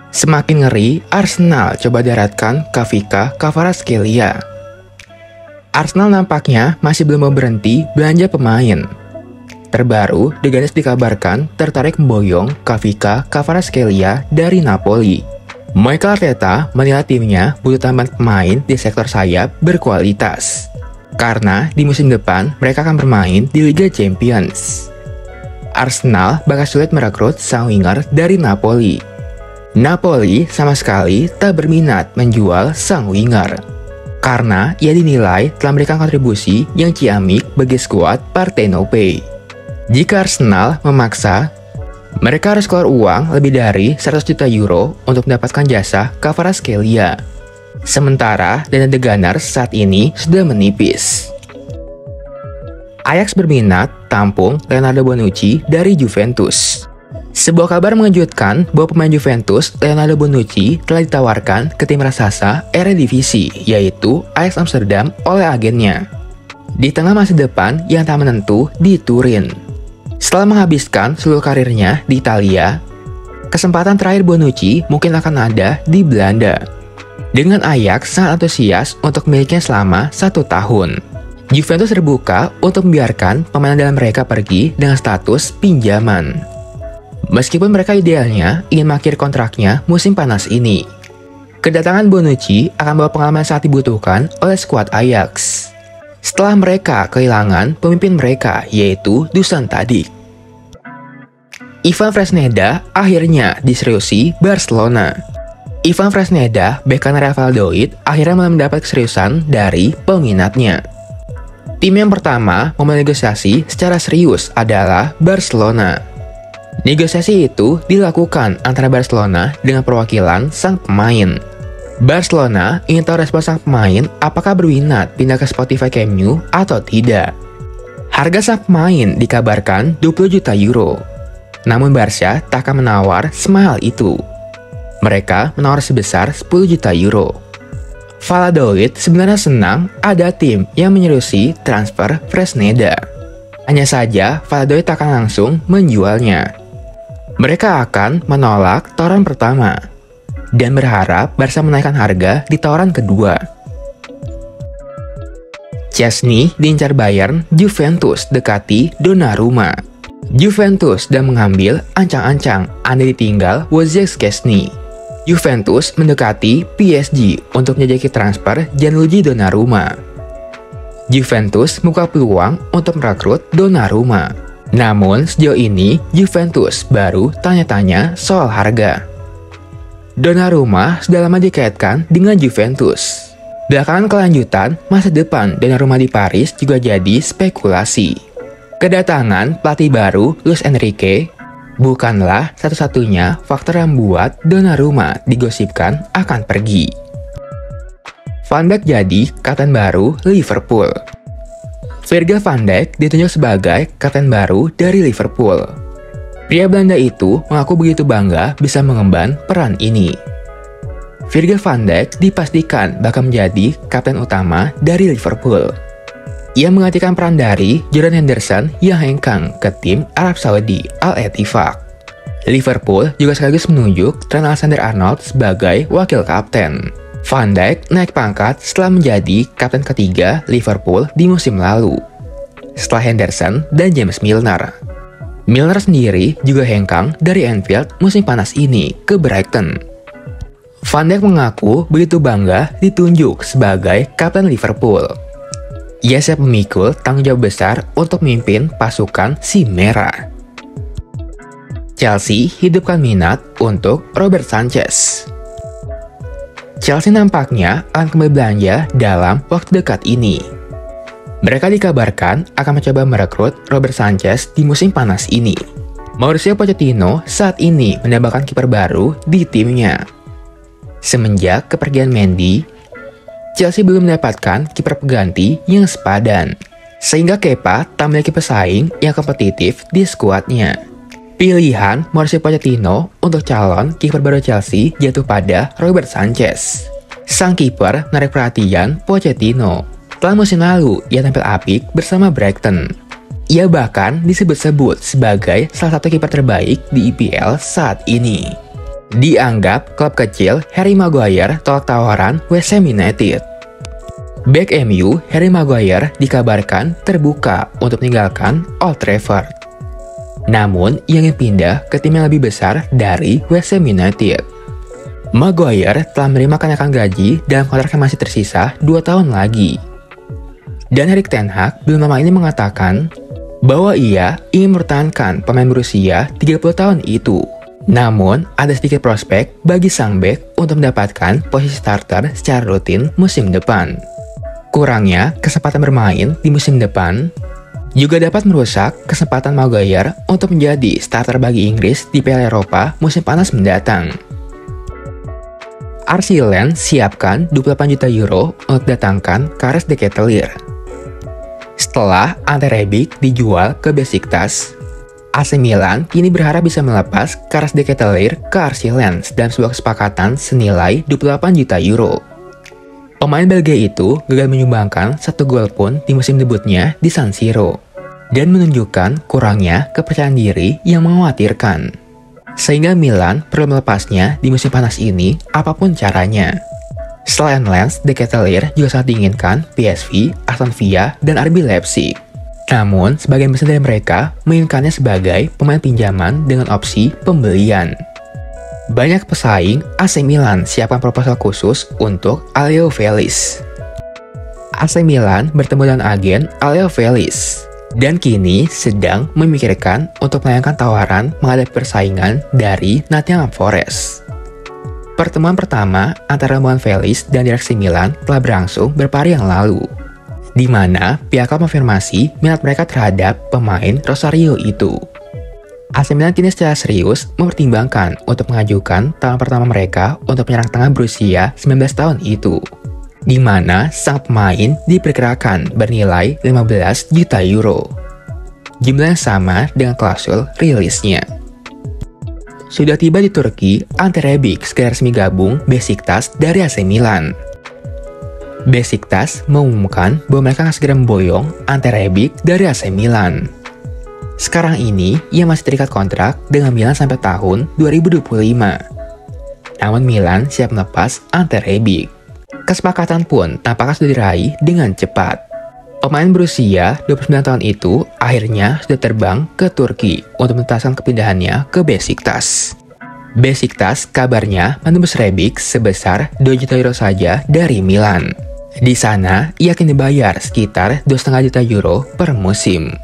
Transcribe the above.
Semakin ngeri, Arsenal coba daratkan Kavika Kvaratskhelia. Arsenal nampaknya masih belum mau berhenti belanja pemain. Terbaru, The Gunners dikabarkan tertarik memboyong Kavika Kvaratskhelia dari Napoli. Mikel Arteta menilai timnya butuh tambahan pemain di sektor sayap berkualitas. Karena di musim depan mereka akan bermain di Liga Champions. Arsenal bakal sulit merekrut sang winger dari Napoli. Napoli sama sekali tak berminat menjual sang winger. Karena ia dinilai telah memberikan kontribusi yang ciamik bagi skuad Partenope. Jika Arsenal memaksa, mereka harus keluar uang lebih dari 100 juta euro untuk mendapatkan jasa Kvaratskhelia. Sementara dana The Gunners saat ini sudah menipis. Ajax berminat tampung Leonardo Bonucci dari Juventus. Sebuah kabar mengejutkan bahwa pemain Juventus Leonardo Bonucci telah ditawarkan ke tim raksasa Eredivisie, yaitu Ajax Amsterdam oleh agennya. Di tengah masa depan yang tak menentu di Turin. Setelah menghabiskan seluruh karirnya di Italia, kesempatan terakhir Bonucci mungkin akan ada di Belanda. Dengan Ajax sangat antusias untuk memilikinya selama 1 tahun. Juventus terbuka untuk membiarkan pemain andalan mereka pergi dengan status pinjaman. Meskipun mereka idealnya ingin mengakhiri kontraknya musim panas ini. Kedatangan Bonucci akan membawa pengalaman yang sangat dibutuhkan oleh skuad Ajax. Setelah mereka kehilangan pemimpin mereka, yaitu Dusan Tadic. Ivan Fresneda akhirnya diseriusi Barcelona. Ivan Fresneda, bek kanan Real Valladolid, akhirnya malah mendapat keseriusan dari peminatnya. Tim yang pertama memulai negosiasi secara serius adalah Barcelona. Negosiasi itu dilakukan antara Barcelona dengan perwakilan sang pemain. Barcelona ingin tahu respon sang pemain apakah berminat pindah ke Spotify Camp Nou atau tidak. Harga sang pemain dikabarkan 20 juta euro. Namun Barca tak akan menawar semahal itu. Mereka menawar sebesar 10 juta euro. Valladolid sebenarnya senang ada tim yang menyeriusi transfer Fresneda. Hanya saja Valladolid tak akan langsung menjualnya. Mereka akan menolak tawaran pertama dan berharap Barca menaikkan harga di tawaran kedua. Chesney diincar Bayern, Juventus dekati Donnarumma. Juventus sudah mengambil ancang-ancang andai ditinggal Wojciech Szczesny. Juventus mendekati PSG untuk menjajaki transfer Gianluigi Donnarumma. Juventus membuka peluang untuk merekrut Donnarumma. Namun sejauh ini Juventus baru tanya-tanya soal harga. Donnarumma sudah lama dikaitkan dengan Juventus. Belakangan kelanjutan masa depan Donnarumma di Paris juga jadi spekulasi. Kedatangan pelatih baru Luis Enrique bukanlah satu-satunya faktor yang membuat Donnarumma digosipkan akan pergi. Van Dijk jadi kapten baru Liverpool. Virgil van Dijk ditunjuk sebagai kapten baru dari Liverpool. Pria Belanda itu mengaku begitu bangga bisa mengemban peran ini. Virgil van Dijk dipastikan bakal menjadi kapten utama dari Liverpool. Ia menggantikan peran dari Jordan Henderson yang hengkang ke tim Arab Saudi Al-Ettifaq. Liverpool juga sekaligus menunjuk Trent Alexander-Arnold sebagai wakil kapten. Van Dijk naik pangkat setelah menjadi kapten ketiga Liverpool di musim lalu, setelah Henderson dan James Milner. Milner sendiri juga hengkang dari Anfield musim panas ini ke Brighton. Van Dijk mengaku begitu bangga ditunjuk sebagai kapten Liverpool. Ia siap memikul tanggung jawab besar untuk memimpin pasukan si merah. Chelsea hidupkan minat untuk Robert Sanchez. Chelsea nampaknya akan kembali belanja dalam waktu dekat ini. Mereka dikabarkan akan mencoba merekrut Robert Sanchez di musim panas ini. Mauricio Pochettino saat ini menambahkan kiper baru di timnya. Semenjak kepergian Mendy, Chelsea belum mendapatkan kiper pengganti yang sepadan, sehingga Kepa tak memiliki pesaing yang kompetitif di skuadnya. Pilihan Mauricio Pochettino untuk calon kiper baru Chelsea jatuh pada Robert Sanchez. Sang kiper menarik perhatian Pochettino. Setelah musim lalu, ia tampil apik bersama Brighton. Ia bahkan disebut-sebut sebagai salah satu kiper terbaik di IPL saat ini. Dianggap klub kecil, Harry Maguire tolak tawaran West Ham United. Bek MU, Harry Maguire dikabarkan terbuka untuk meninggalkan Old Trafford. Namun, ia ingin pindah ke tim yang lebih besar dari West Ham United. Maguire telah menerima kenaikan gaji dalam kontrak yang masih tersisa 2 tahun lagi. Dan Erik ten Hag belum lama ini mengatakan bahwa ia ingin mempertahankan pemain berusia 30 tahun itu. Namun, ada sedikit prospek bagi sang bek untuk mendapatkan posisi starter secara rutin musim depan. Kurangnya kesempatan bermain di musim depan juga dapat merusak kesempatan Maguire untuk menjadi starter bagi Inggris di Piala Eropa musim panas mendatang. RC Lens siapkan 28 juta euro untuk datangkan Carles de Ketelaere. Setelah Ante Rebic dijual ke Besiktas, AC Milan kini berharap bisa melepas Carles de Ketelaere ke RC Lens dalam sebuah kesepakatan senilai 28 juta euro. Pemain Belgia itu gagal menyumbangkan 1 gol pun di musim debutnya di San Siro dan menunjukkan kurangnya kepercayaan diri yang mengkhawatirkan. Sehingga Milan perlu melepasnya di musim panas ini apapun caranya. Selain Lens, de Ketelaere juga sangat diinginkan PSV, Aston Villa, dan RB Leipzig. Namun, sebagian besar dari mereka menginginkannya sebagai pemain pinjaman dengan opsi pembelian. Banyak pesaing AC Milan siapkan proposal khusus untuk Aleo Felix. AC Milan bertemu dengan agen Aleo Felix dan kini sedang memikirkan untuk melayangkan tawaran menghadapi persaingan dari Nottingham Forest. Pertemuan pertama antara rombongan Felix dan direksi Milan telah berlangsung beberapa hari yang lalu, di mana pihak klub konfirmasi minat mereka terhadap pemain Rosario itu. AC Milan kini secara serius mempertimbangkan untuk mengajukan tawaran pertama mereka untuk penyerang tengah berusia 19 tahun itu, di mana sang pemain diperkirakan bernilai 15 juta euro. Jumlah yang sama dengan klausul rilisnya. Sudah tiba di Turki, Ante Rebic segera resmi gabung Besiktas dari AC Milan. Besiktas mengumumkan bahwa mereka akan segera memboyong Ante Rebic dari AC Milan. Sekarang ini, ia masih terikat kontrak dengan Milan sampai tahun 2025. Namun Milan siap melepas Ante Rebic. Kesepakatan pun tampaknya sudah diraih dengan cepat. Pemain berusia 29 tahun itu akhirnya sudah terbang ke Turki untuk menuntaskan kepindahannya ke Besiktas. Besiktas kabarnya menembus Rebic sebesar 2 juta euro saja dari Milan. Di sana, ia akan dibayar sekitar 2,5 juta euro per musim.